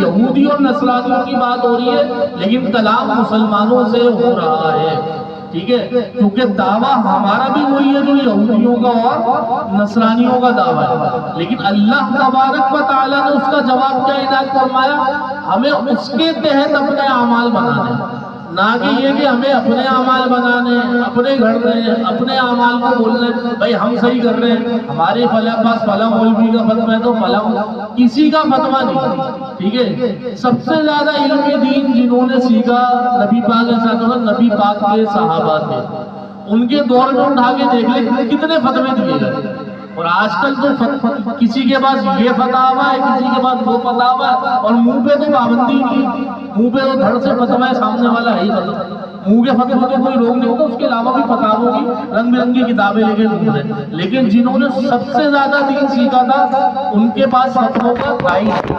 یہودی اور نصرانیوں کی بات ہو رہی ہے، لیکن کلام مسلمانوں سے ہو رہا ہے، ٹھیک ہے، کیونکہ دعویٰ ہمارا بھی وہی ہے جو یہودیوں کا اور نصرانیوں کا دعویٰ ہے، لیکن اللہ تبارک و تعالیٰ نے اس کا جواب کیا عنایت فرمایا؟ ہمیں اس کے تحت اپنے اعمال بنانے، نہ کہ یہ کہ ہمیں اپنے اعمال بنانے، اپنے گھر میں اپنے اعمال کو بولنے بھائی ہم صحیح کر رہے ہیں، ہمارے پاس فلاں مولوی کا فتویٰ ہے تو فلاں، کسی کا فتویٰ نہیں، ٹھیک ہے۔ سب سے زیادہ علم دین جنہوں نے سیکھا نبی پاک کے ساتھ، نبی پاک کے صحابہ تھے، ان کے دور میں اٹھا کے دیکھ لیں کتنے فتوے دیے گئے، اور آج کل تو کسی کے پاس یہ فتاوا ہے، کسی کے پاس وہ فتاوا ہے، اور منہ پہ تو پابندی نہیں، منہ پہ تو دھڑ سے فتوا ہے، سامنے والا ہے ہی فتوا، منہ کے فتوے کو کوئی روک نہیں ہوگا، اس کے علاوہ بھی فتاووں کی رنگ برنگی کتابیں لے کے گھوم رہے، لیکن جنہوں نے سب سے زیادہ دین سیکھا تھا ان کے پاس فتووں کا تھا ہی